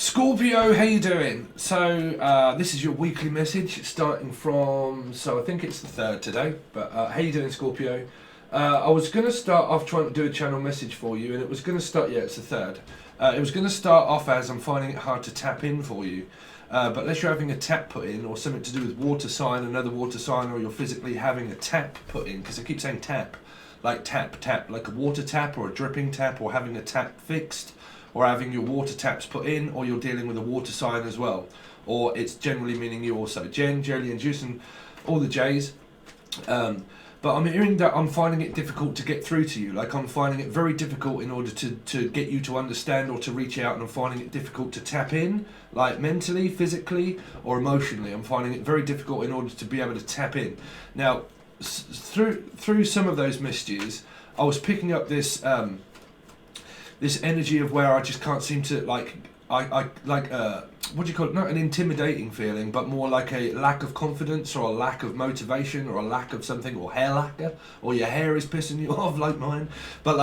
Scorpio, how you doing? So this is your weekly message starting from, so I think it's the 3rd today, but how you doing, Scorpio? I was going to start off trying to do a channel message for you, and it was going to start, yeah, it's the 3rd. It was going to start off as I'm finding it hard to tap in for you, but unless you're having a tap put in, or something to do with water sign, another water sign, or you're physically having a tap put in, because I keep saying tap, like tap, like a water tap, or a dripping tap, or having a tap fixed, or having your water taps put in, or you're dealing with a water sign as well, or it's generally meaning you also. Jen, Jelly and Juice and all the J's. But I'm hearing that I'm finding it difficult to get through to you. Like I'm finding it very difficult in order to get you to understand or to reach out, and I'm finding it difficult to tap in, like mentally, physically, or emotionally. I'm finding it very difficult in order to be able to tap in. Now, through some of those messages, I was picking up this this energy of where I just can't seem to what do you call it? Not an intimidating feeling, but more like a lack of confidence, or a lack of motivation, or a lack of something, or hair lacquer, or your hair is pissing you off like mine. But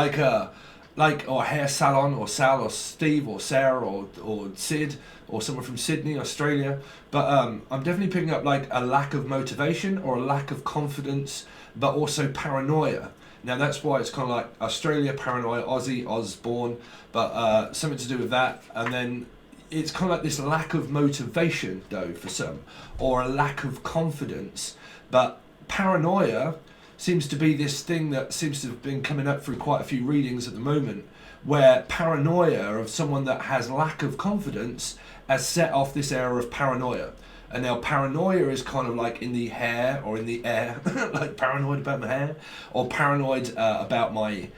or hair salon, or Sal, or Steve, or Sarah, or Sid, or someone from Sydney, Australia. But I'm definitely picking up like a lack of motivation, or a lack of confidence, but also paranoia. Now that's why it's kind of like Australia, Paranoia, Aussie, Osborne, but something to do with that. And then it's kind of like this lack of motivation though for some, or a lack of confidence. But paranoia seems to be this thing that seems to have been coming up through quite a few readings at the moment, where paranoia of someone that has lack of confidence has set off this era of paranoia. And now paranoia is kind of like in the hair, or in the air, like paranoid about my hair, or paranoid about my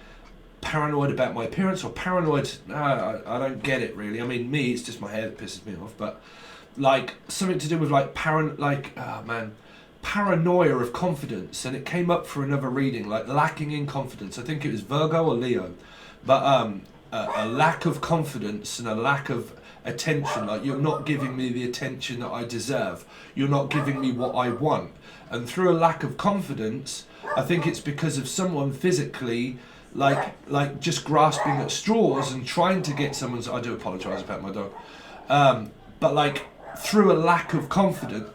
appearance, or paranoid, I don't get it really. I mean, me, it's just my hair that pisses me off, but like something to do with like paranoia of confidence. And it came up for another reading, like lacking in confidence. I think it was Virgo or Leo, but a lack of confidence and a lack of attention, like you're not giving me the attention that I deserve, you're not giving me what I want. And through a lack of confidence, I think it's because of someone physically like just grasping at straws and trying to get someone's, I do apologise about my dog, but like through a lack of confidence.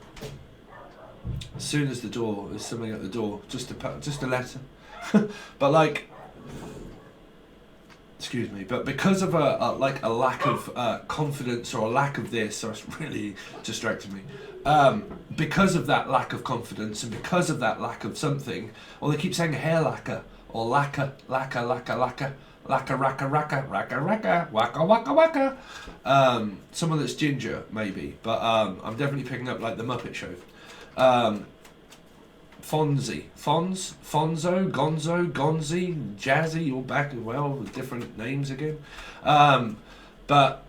As soon as there's something at the door, just a letter. But like, excuse me, but because of a lack of confidence, or a lack of this, so it's really distracted me. Because of that lack of confidence, and because of that lack of something, or they keep saying hair lacquer, or lacquer, waka waka. Someone that's ginger maybe, but I'm definitely picking up like the Muppet Show. Fonzie, Fonzo, Gonzo, Gonzi, Jazzy, all back as well with different names again. But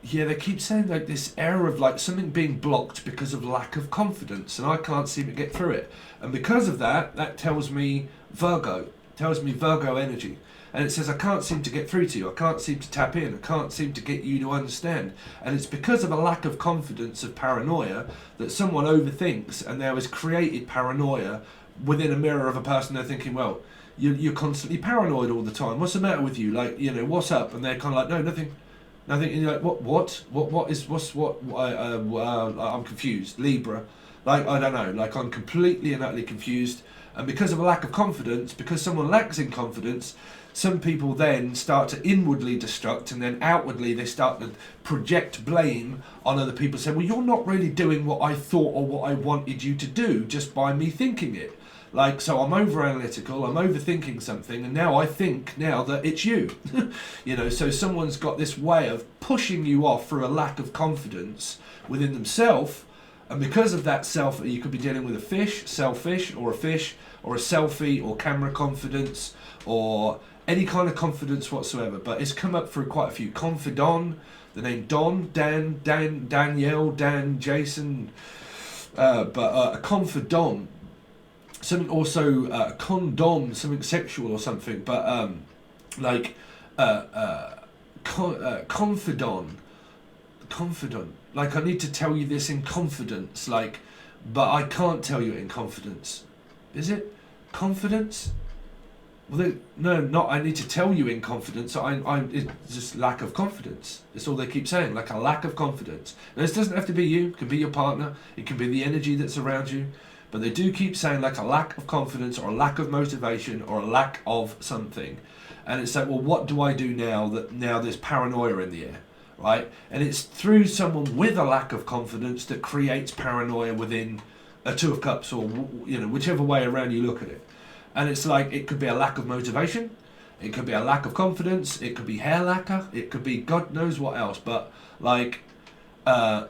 yeah, they keep saying like this era of like something being blocked because of lack of confidence, and I can't seem to get through it. And because of that, that tells me Virgo energy. And it says, I can't seem to get through to you. I can't seem to tap in. I can't seem to get you to understand. And it's because of a lack of confidence, of paranoia, that someone overthinks, and there is created paranoia within a mirror of a person. They're thinking, well, you're constantly paranoid all the time. What's the matter with you? Like, what's up? And they're kind of like, no, nothing. And you're like, I'm confused. Libra. Like, I don't know. Like, I'm completely and utterly confused. And because of a lack of confidence, because someone lacks in confidence, some people then start to inwardly destruct, and then outwardly they start to project blame on other people, saying, well, you're not really doing what I thought or what I wanted you to do just by me thinking it. Like, so I'm over analytical, I'm overthinking something, and now I think now that it's you. So someone's got this way of pushing you off through a lack of confidence within themselves. And because of that self, you could be dealing with a fish, selfish, or a fish, or a selfie, or camera confidence, or any kind of confidence whatsoever. But it's come up through quite a few. Confidon, the name Don, Dan, Danielle, Dan, Jason, but a confidon, something also condom, something sexual or something. But confidon. Like, I need to tell you this in confidence, like, but I can't tell you it in confidence. Is it confidence? Well, no, not I need to tell you in confidence. It's just lack of confidence. That's all they keep saying, like a lack of confidence. Now, this doesn't have to be you. It can be your partner. It can be the energy that's around you. But they do keep saying like a lack of confidence or a lack of motivation or a lack of something. And it's like, well, what do I do now that now there's paranoia in the air, right? And it's through someone with a lack of confidence that creates paranoia within a Two of Cups, or whichever way around you look at it. And it's like, it could be a lack of motivation, it could be a lack of confidence, it could be hair lacquer, it could be God knows what else. But like, that's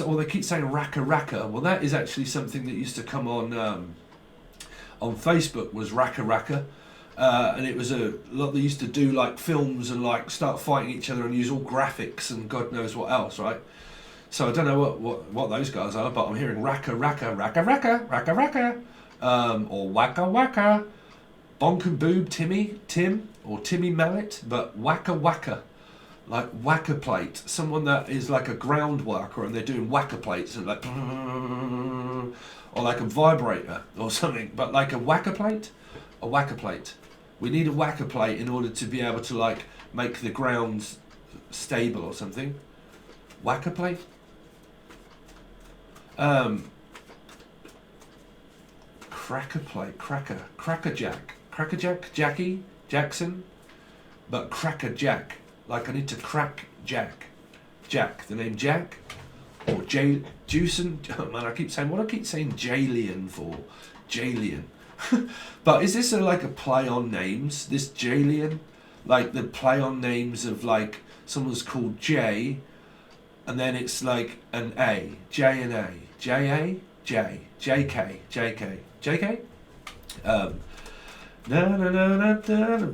all they keep saying, raka raka. Well, that is actually something that used to come on Facebook, was raka raka. And it was a lot. They used to do like films and like start fighting each other and use all graphics and God knows what else, right? So I don't know what those guys are, but I'm hearing raka raka raka raka raka raka, or waka waka, bonk and boob Tim or Timmy Mallet, but waka waka, like whacker plate. Someone that is like a ground worker and they're doing whacker plates and like, or like a vibrator or something, but like a whacker plate. A whacker plate. We need a whacker plate in order to be able to like make the grounds stable or something. Whacker plate. Cracker plate. Crackerjack. Jackie Jackson, but Crackerjack. Like I need to crack Jack. The name Jack, or Juicin. Oh man, I keep saying Jalian for Jalian. But is this like a play on names? This Jalian, like the play on names of like someone's called J, and then it's like an A, J and A, J A, J, JK, JK, JK.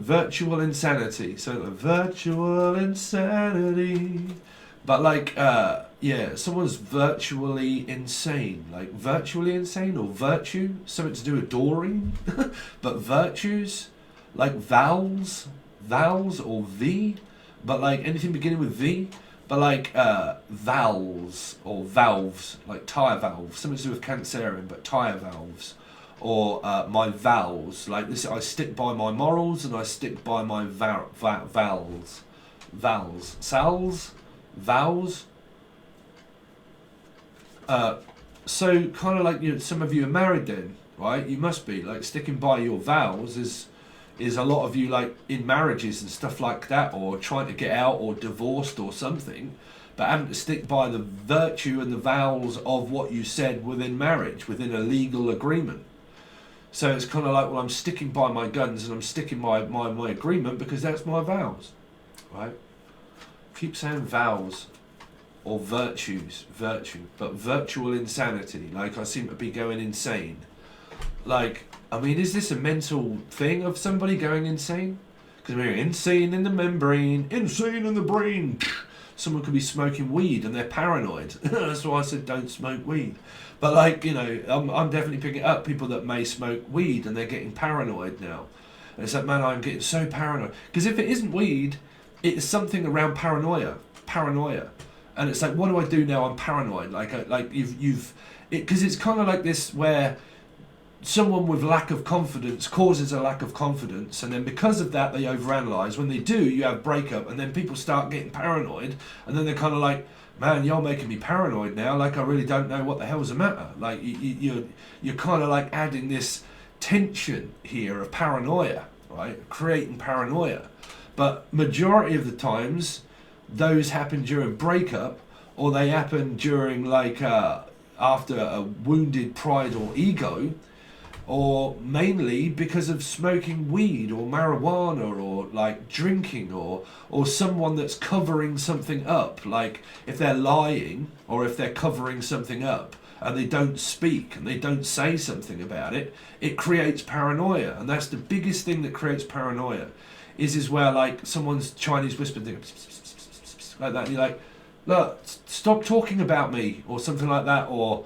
Virtual insanity. So virtual insanity. But like, yeah, someone's virtually insane. Like virtually insane or virtue, something to do with Doreen. But virtues, like vowels or V. But like anything beginning with V. But like valves or valves, like tyre valves, something to do with Cancerian, but tyre valves. Or my vows, like this, I stick by my morals and I stick by my vows. So kind of like, some of you are married then, right? You must be like sticking by your vows is a lot of you like in marriages and stuff like that, or trying to get out or divorced or something, but having to stick by the virtue and the vows of what you said within marriage, within a legal agreement. So it's kind of like, well, I'm sticking by my guns and I'm sticking my agreement because that's my vows, right? Keep saying vows or virtue, but virtual insanity, like I seem to be going insane. Like, I mean, is this a mental thing of somebody going insane? Because we're insane in the membrane, insane in the brain. Someone could be smoking weed and they're paranoid. That's why I said don't smoke weed. But like, I'm definitely picking up people that may smoke weed and they're getting paranoid now. And it's like, man, I'm getting so paranoid. Because if it isn't weed, it's something around paranoia. And it's like, what do I do now? I'm paranoid. Like you've because it's kind of like this where someone with lack of confidence causes a lack of confidence, and then because of that they overanalyze. When they do, you have breakup, and then people start getting paranoid, and then they're kind of like, man, you're making me paranoid now, like I really don't know what the hell's the matter. Like you're kind of like adding this tension here of paranoia, right? Creating paranoia. But majority of the times those happen during breakup, or they happen during like after a wounded pride or ego, or mainly because of smoking weed or marijuana, or like drinking, or someone that's covering something up. Like if they're lying or if they're covering something up and they don't speak and they don't say something about it, it creates paranoia. And that's the biggest thing that creates paranoia, is where like someone's Chinese whispered thing like that, and you're like, look, stop talking about me, or something like that, or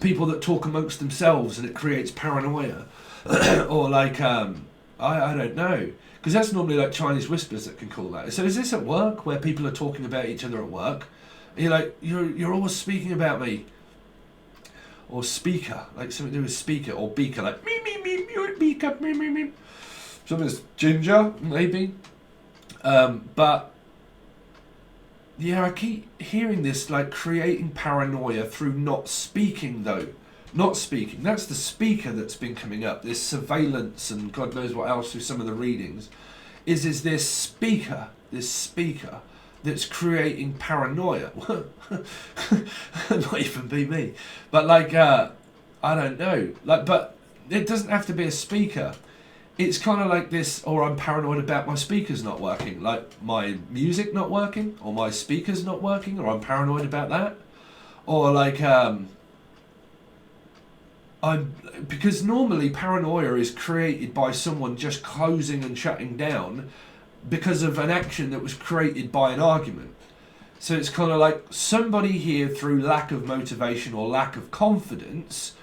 people that talk amongst themselves and it creates paranoia. Or like I don't know, because that's normally like Chinese whispers that can call that. So is this at work where people are talking about each other at work, and you're like, you're always speaking about me? Or speaker, like something to do with speaker, or beaker, like me, makeup, some of it's ginger, maybe. But yeah, I keep hearing this, like, creating paranoia through not speaking, though. Not speaking. That's the speaker that's been coming up. This surveillance and God knows what else through some of the readings. Is this speaker that's creating paranoia. Not even be me. But like, I don't know. Like, but it doesn't have to be a speaker. It's kind of like this, or I'm paranoid about my speakers not working, like my music not working, or my speakers not working, or I'm paranoid about that. Or like, because normally paranoia is created by someone just closing and shutting down because of an action that was created by an argument. So it's kind of like somebody here, through lack of motivation or lack of confidence,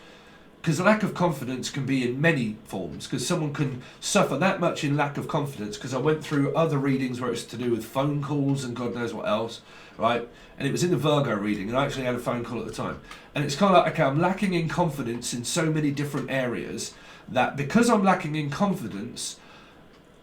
because lack of confidence can be in many forms, because someone can suffer that much in lack of confidence, because I went through other readings where it's to do with phone calls and God knows what else, right? And it was in the Virgo reading, and I actually had a phone call at the time. And it's kind of like, okay, I'm lacking in confidence in so many different areas that because I'm lacking in confidence,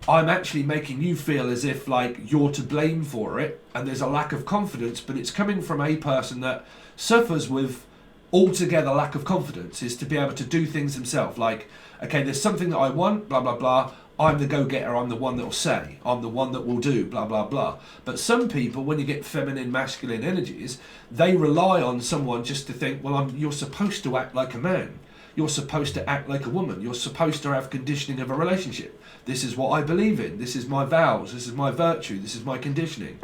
I'm actually making you feel as if like you're to blame for it, and there's a lack of confidence, but it's coming from a person that suffers with altogether lack of confidence, is to be able to do things himself. Like, okay, there's something that I want, blah, blah, blah. I'm the go-getter, I'm the one that will say, I'm the one that will do, blah, blah, blah. But some people, when you get feminine, masculine energies, they rely on someone just to think, well, you're supposed to act like a man. You're supposed to act like a woman. You're supposed to have conditioning of a relationship. This is what I believe in. This is my vows. This is my virtue. This is my conditioning.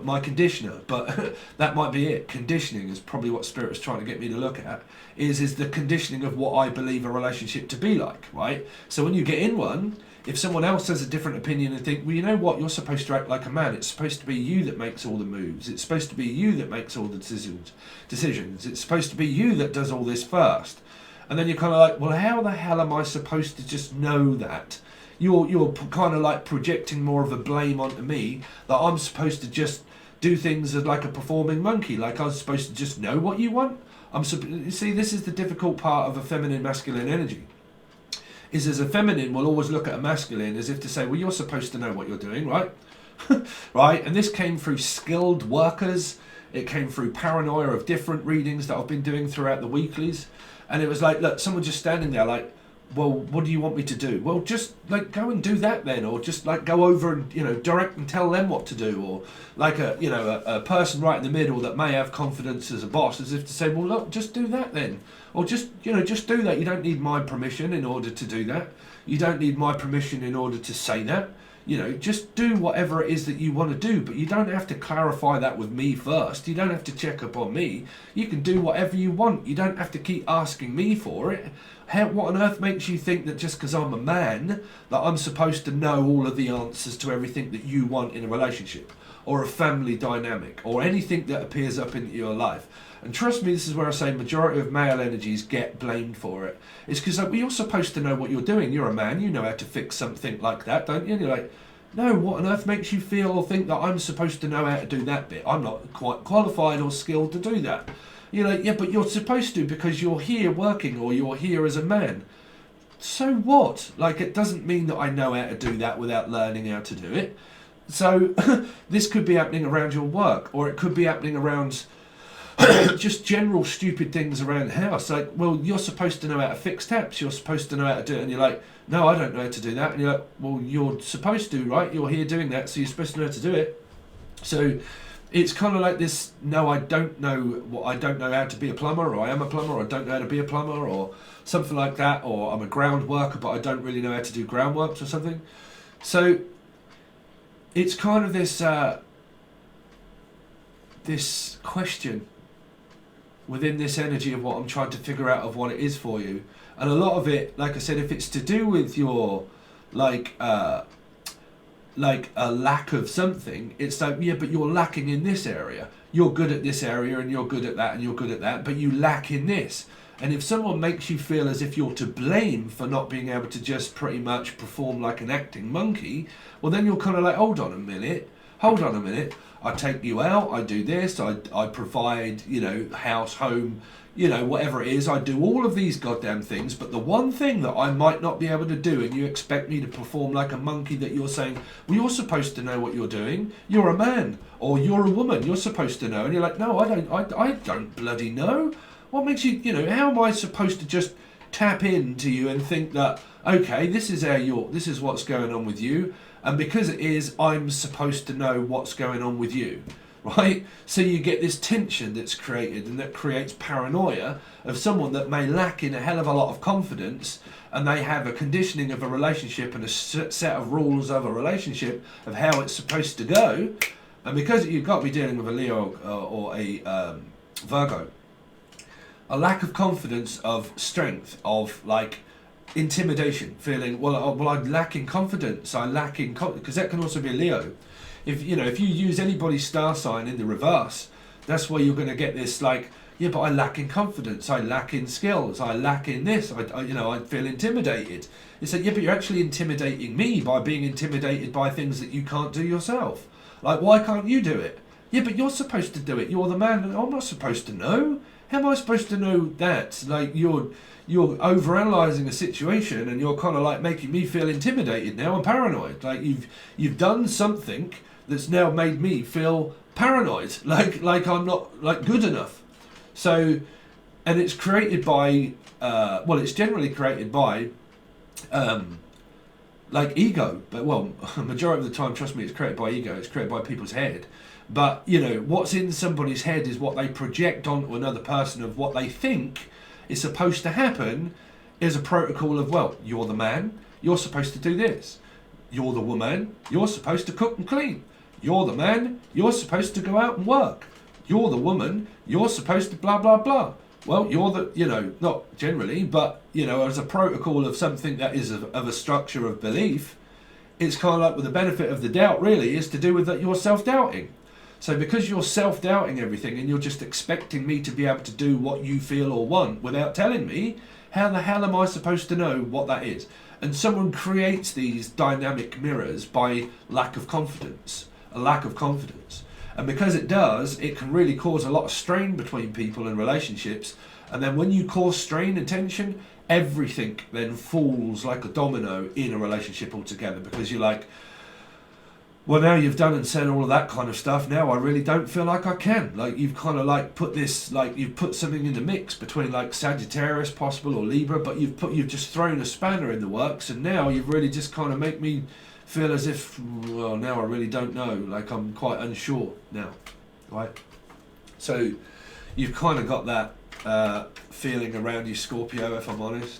My conditioner. But that might be it. Conditioning is probably what Spirit is trying to get me to look at. Is the conditioning of what I believe a relationship to be like, right? So when you get in one, if someone else has a different opinion and think, well, you know what, you're supposed to act like a man. It's supposed to be you that makes all the moves. It's supposed to be you that makes all the decisions. It's supposed to be you that does all this first. And then you're kind of like, well, how the hell am I supposed to just know that? You're kind of like projecting more of a blame onto me, that I'm supposed to just do things as like a performing monkey, like I'm supposed to just know what you want. See, this is the difficult part of a feminine masculine energy. Is as a feminine will always look at a masculine as if to say, well, you're supposed to know what you're doing, right? Right? And this came through skilled workers. It came through paranoia of different readings that I've been doing throughout the weeklies. And it was like, look, someone just standing there like, well, what do you want me to do? Well, just like go and do that then, or just like go over and, you know, direct and tell them what to do, or like a person right in the middle that may have confidence as a boss, as if to say, well, look, just do that then, or just do that. You don't need my permission in order to do that. You don't need my permission in order to say that. You know, just do whatever it is that you want to do, but you don't have to clarify that with me first. You don't have to check up on me. You can do whatever you want. You don't have to keep asking me for it. What on earth makes you think that just because I'm a man, that I'm supposed to know all of the answers to everything that you want in a relationship, or a family dynamic, or anything that appears up into your life? And trust me, this is where I say majority of male energies get blamed for it. It's because like, well, you're supposed to know what you're doing. You're a man. You know how to fix something like that, don't you? And you're like, no, what on earth makes you feel or think that I'm supposed to know how to do that bit? I'm not quite qualified or skilled to do that. You're like, yeah, but you're supposed to because you're here working, or you're here as a man. So what? Like, it doesn't mean that I know how to do that without learning how to do it. So this could be happening around your work, or it could be happening around just general stupid things around the house. Like, well, you're supposed to know how to fix taps. You're supposed to know how to do it. And you're like, no, I don't know how to do that. And you're like, well, you're supposed to, right? You're here doing that, so you're supposed to know how to do it. So it's kind of like this, no, I don't know how to be a plumber, or I am a plumber, or I don't know how to be a plumber, or something like that, or I'm a ground worker, but I don't really know how to do groundworks or something. So it's kind of this this question within this energy of what I'm trying to figure out of what it is for you. And a lot of it, like I said, if it's to do with your like a lack of something, it's like, yeah, but you're lacking in this area. You're good at this area, and you're good at that, and you're good at that, but you lack in this. And if someone makes you feel as if you're to blame for not being able to just pretty much perform like an acting monkey, well, then you're kind of like, hold on a minute, hold on a minute, I take you out, I do this, I provide, you know, house, home, you know, whatever it is, I do all of these goddamn things, but the one thing that I might not be able to do, and you expect me to perform like a monkey, that you're saying, well, you're supposed to know what you're doing, you're a man, or you're a woman, you're supposed to know, and you're like, no, I don't bloody know. What makes you, you know, how am I supposed to just tap into you and think that, okay, this is what's going on with you, and because it is, I'm supposed to know what's going on with you, right? So you get this tension that's created, and that creates paranoia of someone that may lack in a hell of a lot of confidence, and they have a conditioning of a relationship and a set of rules of a relationship of how it's supposed to go, and because you've got to be dealing with a Leo or a Virgo, a lack of confidence, of strength, of like intimidation, feeling, well, I lack in confidence, I lack in because that can also be a Leo. If you know, if you use anybody's star sign in the reverse, that's where you're going to get this like, yeah, but I lack in confidence, I lack in skills, I lack in this, I feel intimidated. It's like, yeah, but you're actually intimidating me by being intimidated by things that you can't do yourself. Like, why can't you do it? Yeah, but you're supposed to do it. You're the man, and I'm not supposed to know. How am I supposed to know that? Like, you're overanalyzing a situation, and you're kind of like making me feel intimidated now and paranoid. Like you've done something that's now made me feel paranoid. Like I'm not like good enough. So, and it's created by it's generally created by like ego. But well, majority of the time, trust me, it's created by ego. It's created by people's head. But, you know, what's in somebody's head is what they project onto another person of what they think is supposed to happen. Is a protocol of, well, you're the man, you're supposed to do this. You're the woman, you're supposed to cook and clean. You're the man, you're supposed to go out and work. You're the woman, you're supposed to blah, blah, blah. Well, you're the, you know, not generally, but, you know, as a protocol of something that is of a structure of belief, it's kind of like with the benefit of the doubt, really, is to do with that you're self-doubting. So because you're self-doubting everything and you're just expecting me to be able to do what you feel or want without telling me, how the hell am I supposed to know what that is? And someone creates these dynamic mirrors by lack of confidence, a lack of confidence. And because it does, it can really cause a lot of strain between people and relationships. And then when you cause strain and tension, everything then falls like a domino in a relationship altogether, because you're like, well, now you've done and said all of that kind of stuff, now I really don't feel like I can. Like, you've kind of like put this, like you've put something in the mix between like Sagittarius possible or Libra, but you've just thrown a spanner in the works, and now you've really just kind of make me feel as if, well, now I really don't know, like I'm quite unsure now, right? So you've kind of got that feeling around you, Scorpio, if I'm honest.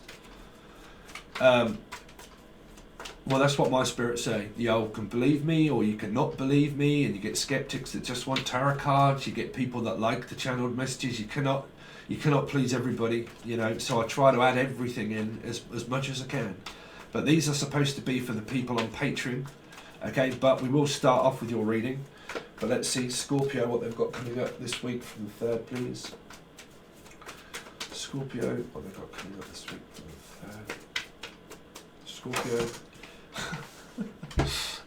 Well, that's what my spirits say. You can believe me or you can not believe me, and you get skeptics that just want tarot cards, you get people that like the channeled messages. You cannot please everybody, you know, so I try to add everything in as much as I can. But these are supposed to be for the people on Patreon, okay? But we will start off with your reading. But let's see, Scorpio, what they've got coming up this week from the 3rd, please. Scorpio, what they've got coming up this week from the 3rd. Scorpio.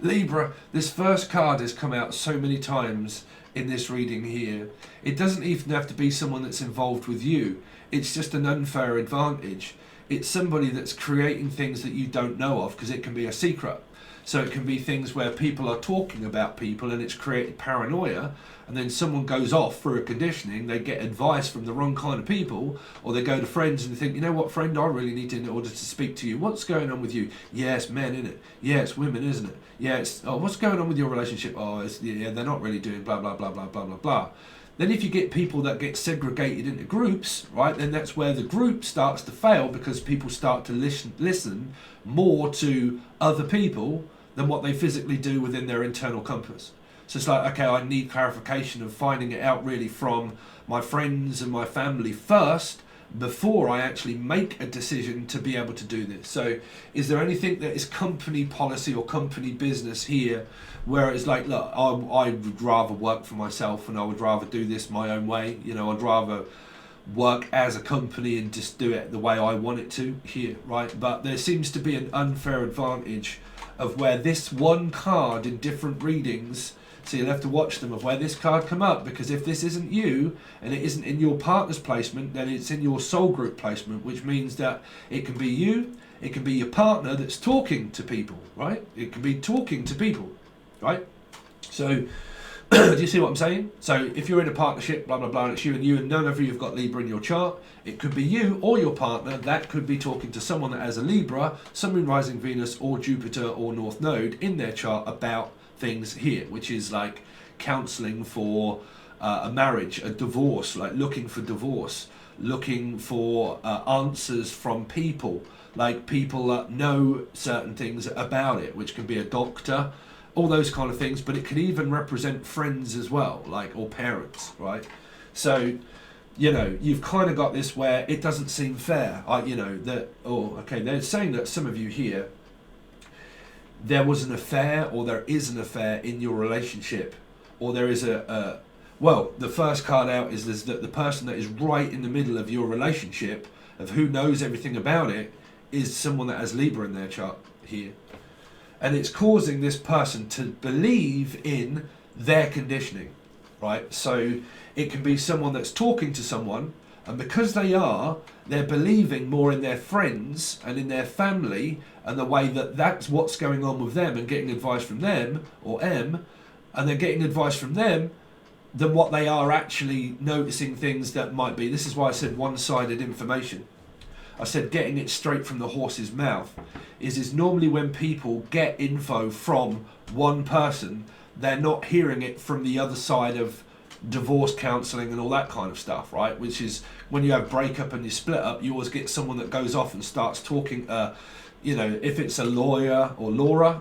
Libra, this first card has come out so many times in this reading here. It doesn't even have to be someone that's involved with you. It's just an unfair advantage. It's somebody that's creating things that you don't know of, because it can be a secret. So it can be things where people are talking about people and it's created paranoia, and then someone goes off through a conditioning, they get advice from the wrong kind of people, or they go to friends and think, you know what, friend, I really need to, in order to speak to you. What's going on with you? Yeah, it's men, isn't it? Yeah, it's women, isn't it? Yeah, it's, oh, what's going on with your relationship? Oh, it's, yeah, they're not really doing blah, blah, blah, blah, blah, blah, blah. Then if you get people that get segregated into groups, right, then that's where the group starts to fail, because people start to listen more to other people than what they physically do within their internal compass. So it's like, okay, I need clarification of finding it out really from my friends and my family first, before I actually make a decision to be able to do this. So is there anything that is company policy or company business here where it's like, look, I would rather work for myself and I would rather do this my own way, you know, I'd rather work as a company and just do it the way I want it to here, right? But there seems to be an unfair advantage of where this one card in different readings, so you'll have to watch them, of where this card come up, because if this isn't you and it isn't in your partner's placement, then it's in your soul group placement, which means that it can be you, it can be your partner that's talking to people, right? It can be talking to people, right? So do you see what I'm saying? So if you're in a partnership, blah blah blah, and it's you and none of you have got Libra in your chart, it could be you or your partner that could be talking to someone that has a Libra, Sun, Moon, Rising, Venus, or Jupiter or North Node in their chart about things here, which is like counselling for a marriage, a divorce, like looking for divorce, looking for answers from people, like people that know certain things about it, which can be a doctor, all those kind of things, but it can even represent friends as well, like, or parents, right? So, you know, you've kind of got this where it doesn't seem fair, you know, that, oh, okay, they're saying that some of you here, there was an affair, or there is an affair in your relationship, or there is well, the first card out is that the person that is right in the middle of your relationship, of who knows everything about it, is someone that has Libra in their chart here. And it's causing this person to believe in their conditioning, right? So it can be someone that's talking to someone, and because they're believing more in their friends and in their family, and the way that that's what's going on with them, and getting advice from them, or and they're getting advice from them, than what they are actually noticing things that might be. This is why I said one-sided information. I said getting it straight from the horse's mouth is normally when people get info from one person, they're not hearing it from the other side of divorce counselling and all that kind of stuff, right? Which is when you have breakup and you split up, you always get someone that goes off and starts talking, you know, if it's a lawyer or Laura,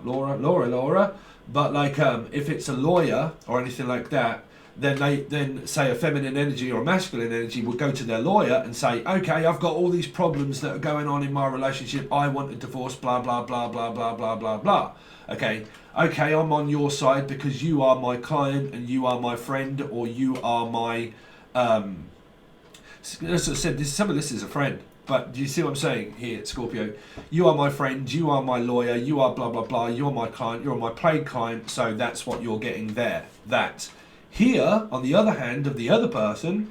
but like if it's a lawyer or anything like that, then say a feminine energy or a masculine energy would go to their lawyer and say, okay, I've got all these problems that are going on in my relationship, I want a divorce, blah blah blah blah blah blah blah blah. Okay, I'm on your side because you are my client and you are my friend, or you are my as I said, some of this is a friend, but do you see what I'm saying here, Scorpio? You are my friend, you are my lawyer, you are blah blah blah, you're my client, you're my paid client, so that's what you're getting there. That here, on the other hand, of the other person,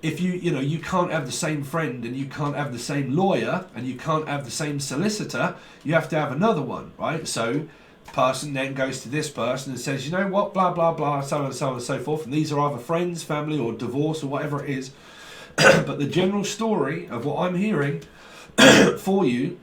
if you can't have the same friend, and you can't have the same lawyer, and you can't have the same solicitor, you have to have another one, right? So person then goes to this person and says, you know what, blah blah blah, so on and so on and so forth, and these are either friends, family, or divorce, or whatever it is. But the general story of what I'm hearing for you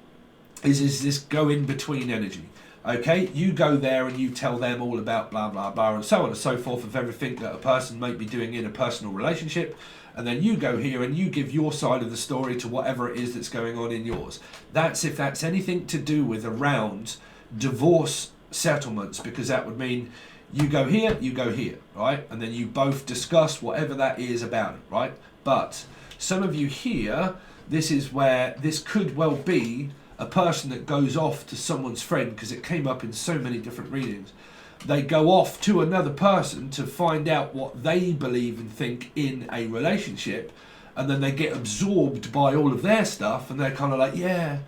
is this go in between energy. Okay, you go there and you tell them all about blah blah blah and so on and so forth of everything that a person might be doing in a personal relationship, and then you go here and you give your side of the story to whatever it is that's going on in yours. That's if that's anything to do with around divorce settlements, because that would mean you go here, right? And then you both discuss whatever that is about it, right? But some of you here, this is where this could well be a person that goes off to someone's friend, because it came up in so many different readings. They go off to another person to find out what they believe and think in a relationship, and then they get absorbed by all of their stuff, and they're kind of like, yeah,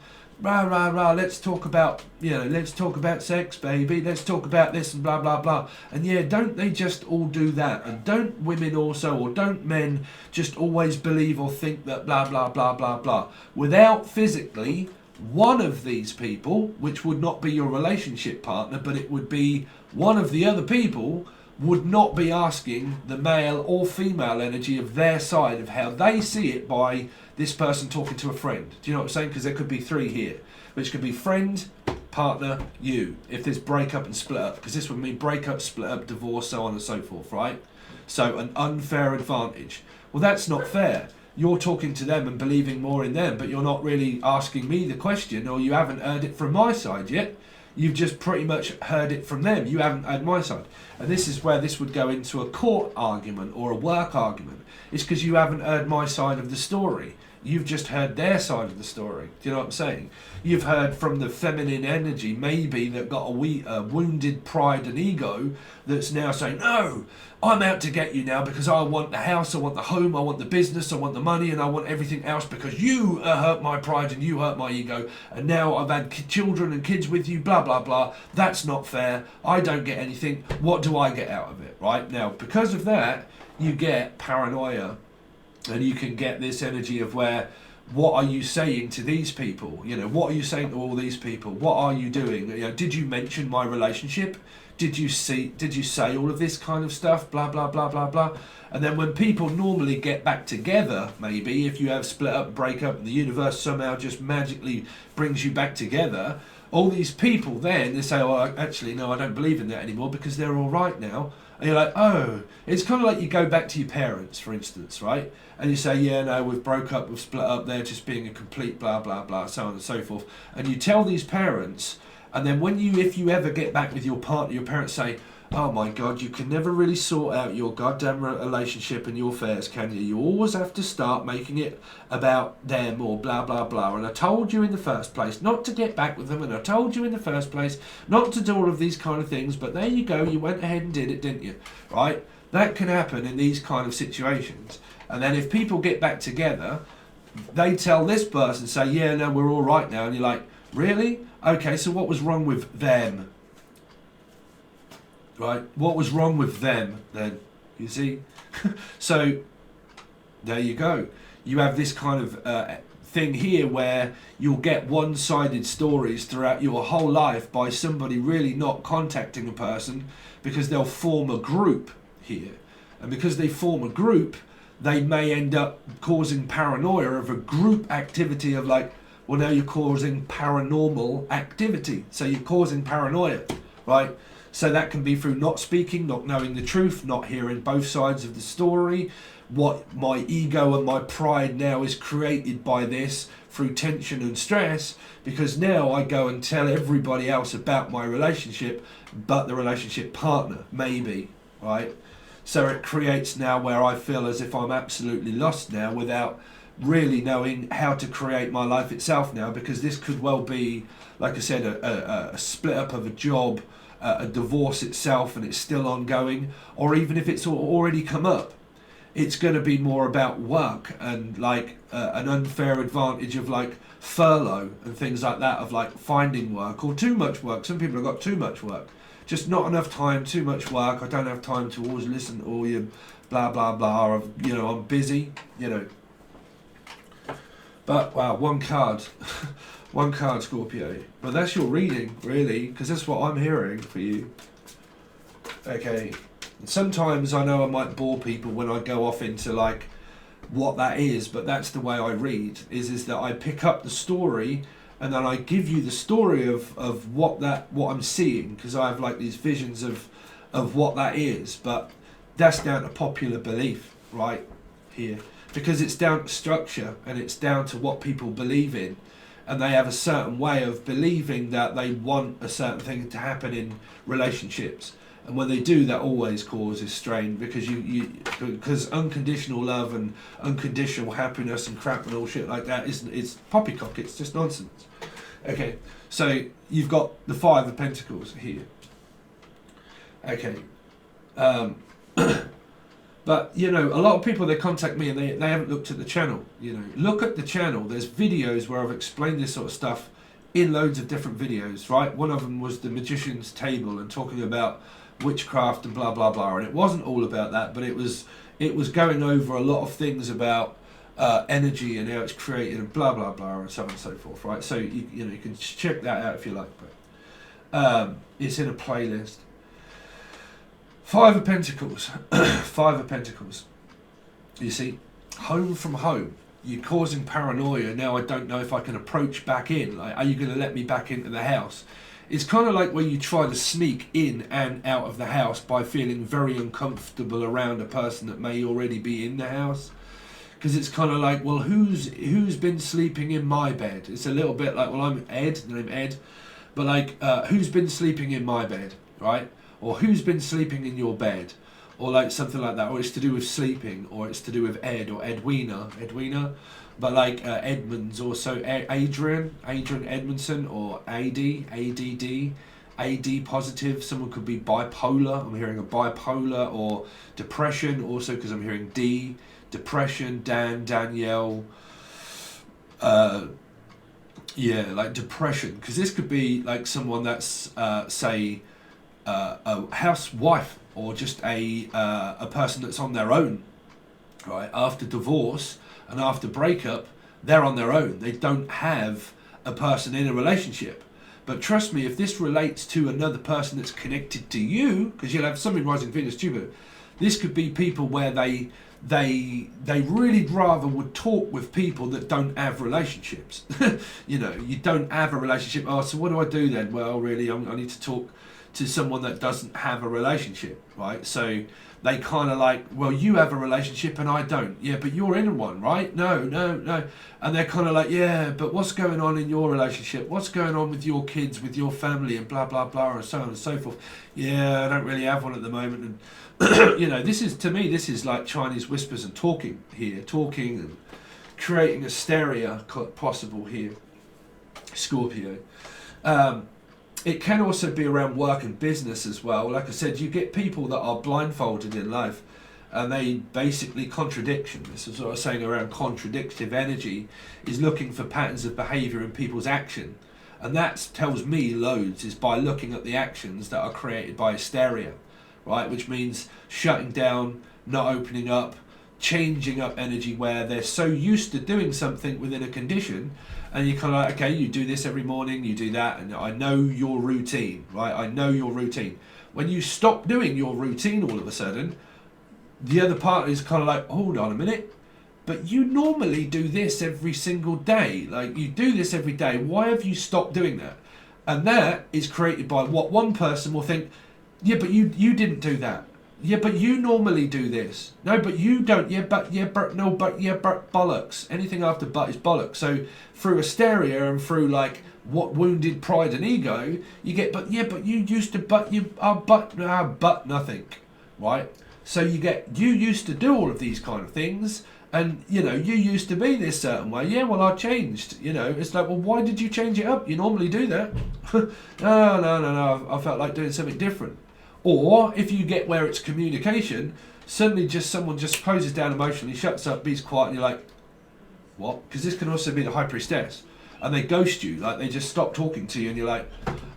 rah, let's talk about, let's talk about sex, baby, let's talk about this and blah, blah, blah. And yeah, don't they just all do that? And don't women also, or don't men just always believe or think that blah, blah, blah, blah, blah, without physically one of these people, which would not be your relationship partner, but it would be one of the other people, would not be asking the male or female energy of their side of how they see it by this person talking to a friend. Do you know what I'm saying? Because there could be three here, which could be friend, partner, you, if there's break up and split up, because this would mean break up, split up, divorce, so on and so forth, right? So an unfair advantage. Well, that's not fair. You're talking to them and believing more in them, but you're not really asking me the question, or you haven't heard it from my side yet. You've just pretty much heard it from them. You haven't heard my side. And this is where this would go into a court argument or a work argument. It's because you haven't heard my side of the story. You've just heard their side of the story. Do you know what I'm saying? You've heard from the feminine energy, maybe, that got a wounded pride and ego, that's now saying, no, I'm out to get you now because I want the house, I want the home, I want the business, I want the money, and I want everything else because you hurt my pride and you hurt my ego, and now I've had children and kids with you, blah, blah, blah. That's not fair. I don't get anything. What do I get out of it, right? Now, because of that, you get paranoia. And you can get this energy of where, what are you saying to these people? You know, what are you saying to all these people? What are you doing? You know, did you mention my relationship? Did you say all of this kind of stuff? Blah, blah, blah, blah, blah. And then when people normally get back together, maybe, if you have split up, break up, and the universe somehow just magically brings you back together, all these people then, they say, oh, actually, no, I don't believe in that anymore because they're all right now. And you're like, oh, it's kind of like you go back to your parents, for instance, right? And you say, yeah, no, we've broke up, we've split up, they're just being a complete blah, blah, blah, so on and so forth. And you tell these parents, and then if you ever get back with your partner, your parents say, oh my God, you can never really sort out your goddamn relationship and your affairs, can you? You always have to start making it about them or blah, blah, blah. And I told you in the first place not to get back with them, and I told you in the first place not to do all of these kind of things, but there you go, you went ahead and did it, didn't you? Right? That can happen in these kind of situations. And then if people get back together, they tell this person, say, yeah, no, we're all right now. And you're like, really? Okay, so what was wrong with them? Right? What was wrong with them then? You see? So there you go. You have this kind of thing here where you'll get one-sided stories throughout your whole life by somebody really not contacting a person because they'll form a group here. And because they form a group, they may end up causing paranoia of a group activity of like, well, now you're causing paranormal activity. So you're causing paranoia, right? So that can be through not speaking, not knowing the truth, not hearing both sides of the story. What my ego and my pride now is created by this through tension and stress, because now I go and tell everybody else about my relationship, but the relationship partner, maybe, right? So it creates now where I feel as if I'm absolutely lost now without really knowing how to create my life itself now, because this could well be, like I said, a split up of a job, a divorce itself, and it's still ongoing, or even if it's already come up, it's going to be more about work and like an unfair advantage of like furlough and things like that, of like finding work or too much work. Some people have got too much work, just not enough time, too much work. I don't have time to always listen to all your blah blah blah, or you know, I'm busy, you know. But wow, one card. One card, Scorpio. But that's your reading, really, because that's what I'm hearing for you. Okay. Sometimes I know I might bore people when I go off into like what that is, but that's the way I read, is that I pick up the story and then I give you the story of what I'm seeing, because I have like these visions of what that is, but that's down to popular belief right here, because it's down to structure and it's down to what people believe in. And they have a certain way of believing that they want a certain thing to happen in relationships. And when they do, that always causes strain, because because unconditional love and unconditional happiness and crap and all shit like that it's poppycock, it's just nonsense. Okay, so you've got the Five of Pentacles here. Okay. But, you know, a lot of people, they contact me and they haven't looked at the channel. You know, look at the channel. There's videos where I've explained this sort of stuff in loads of different videos, right? One of them was the Magician's Table and talking about witchcraft and blah, blah, blah. And it wasn't all about that, but it was going over a lot of things about energy and how it's created and blah, blah, blah, and so on and so forth, right? So, you know, you can check that out if you like. But it's in a playlist. Five of Pentacles. Five of Pentacles. You see, home from home. You're causing paranoia. Now I don't know if I can approach back in. Like, are you going to let me back into the house? It's kind of like when you try to sneak in and out of the house by feeling very uncomfortable around a person that may already be in the house. Because it's kind of like, well, who's been sleeping in my bed? It's a little bit like, well, I'm Ed, and I'm Ed. But like, who's been sleeping in my bed, right? Or who's been sleeping in your bed? or like something like that, or it's to do with sleeping, or it's to do with Ed or Edwina, but like Edmonds also, Adrian Edmondson, or AD positive. Someone could be bipolar. I'm hearing a bipolar, or depression also, because I'm hearing D, depression, Danielle. Yeah, like depression, because this could be like someone that's say a housewife, or just a person that's on their own, right? After divorce and after breakup, they're on their own. They don't have a person in a relationship. But trust me, if this relates to another person that's connected to you, because you'll have something rising Venus Jupiter, this could be people where they really rather would talk with people that don't have relationships. You know, you don't have a relationship. Oh, so what do I do then? Well, really, I need to talk to someone that doesn't have a relationship, right? So they kind of like, well, you have a relationship and I don't. Yeah, but you're in one, right? No. And they're kind of like, yeah, but what's going on in your relationship? What's going on with your kids, with your family, and blah, blah, blah, and so on and so forth. Yeah, I don't really have one at the moment. And you know, this is, to me, this is like Chinese whispers and talking here, talking and creating hysteria possible here, Scorpio. It can also be around work and business as well. Like I said, you get people that are blindfolded in life, and they basically contradiction. This is what I was saying around contradictive energy, is looking for patterns of behaviour in people's action. And that tells me loads, is by looking at the actions that are created by hysteria. Right, which means shutting down, not opening up, changing up energy where they're so used to doing something within a condition, and you're kind of like, okay, you do this every morning, you do that, and I know your routine, right? I know your routine. When you stop doing your routine all of a sudden, the other party is kind of like, hold on a minute, but you normally do this every single day. Like, you do this every day. Why have you stopped doing that? And that is created by what one person will think, yeah, but you didn't do that. Yeah, but you normally do this. No, but you don't. Yeah, but no, but bollocks. Anything after but is bollocks. So through hysteria and through like what wounded pride and ego, you get, but you used to, but nothing, right? So you used to do all of these kind of things, and you know, you used to be this certain way. Yeah, well, I changed. You know, it's like, well, why did you change it up? You normally do that. No. I felt like doing something different. Or if you get where it's communication, suddenly just someone just closes down emotionally, shuts up, be's quiet, and you're like, what? Because this can also be the high priestess, and they ghost you, like they just stop talking to you, and you're like,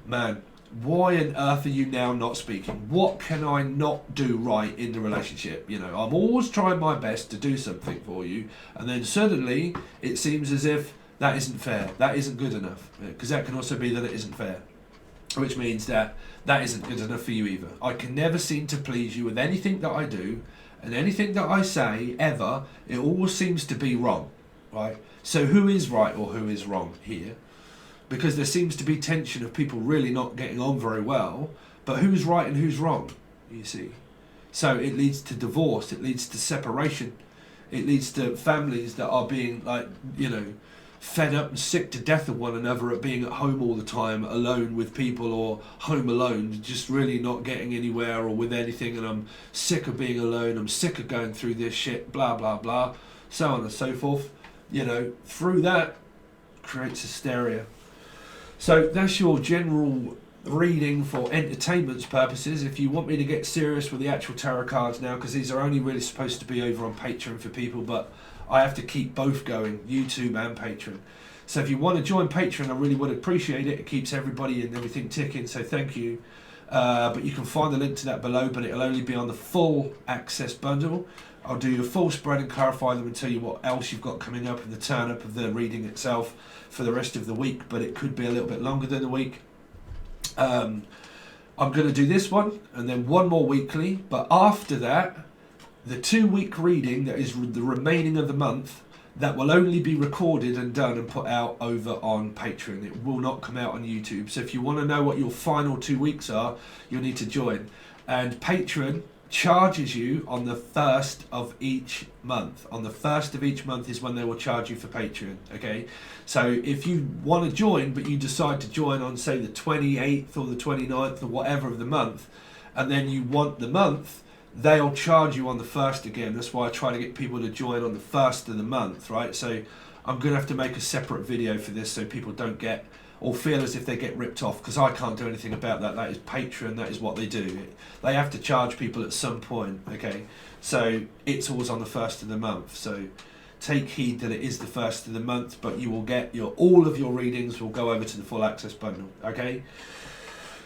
man, why on earth are you now not speaking? What can I not do right in the relationship? You know, I'm always trying my best to do something for you, and then suddenly it seems as if that isn't fair, that isn't good enough, because that can also be that it isn't fair. Which means that isn't good enough for you either. I can never seem to please you with anything that I do, and anything that I say, ever, it always seems to be wrong, right? So who is right or who is wrong here? Because there seems to be tension of people really not getting on very well, but who's right and who's wrong, you see? So it leads to divorce, it leads to separation, it leads to families that are being, like, you know, fed up and sick to death of one another at being at home all the time, alone with people, or home alone, just really not getting anywhere or with anything, and I'm sick of being alone, I'm sick of going through this shit, blah, blah, blah, so on and so forth. You know, through that, creates hysteria. So that's your general reading for entertainment's purposes. If you want me to get serious with the actual tarot cards now, because these are only really supposed to be over on Patreon for people, but I have to keep both going, YouTube and Patreon. So if you want to join Patreon, I really would appreciate it. It keeps everybody and everything ticking, so thank you. But you can find the link to that below, but it'll only be on the full access bundle. I'll do your full spread and clarify them and tell you what else you've got coming up in the turn up of the reading itself for the rest of the week, but it could be a little bit longer than a week. I'm going to do this one and then one more weekly, but after that, the 2-week reading that is the remaining of the month, that will only be recorded and done and put out over on Patreon. It will not come out on YouTube. So if you want to know what your final 2 weeks are, you'll need to join. And Patreon charges you on the 1st of each month. On the 1st of each month is when they will charge you for Patreon, okay? So if you want to join, but you decide to join on, say, the 28th or the 29th or whatever of the month, and then you want the month they'll charge you on the first again. That's why I try to get people to join on the first of the month, right? So I'm going to have to make a separate video for this so people don't get or feel as if they get ripped off, because I can't do anything about that. That is Patron, that is what they do. They have to charge people at some point, okay? So it's always on the first of the month. So take heed that it is the first of the month, but you will get all of your readings will go over to the full access bundle, okay?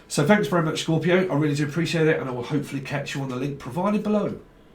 So thanks very much, Scorpio. I really do appreciate it, and I will hopefully catch you on the link provided below.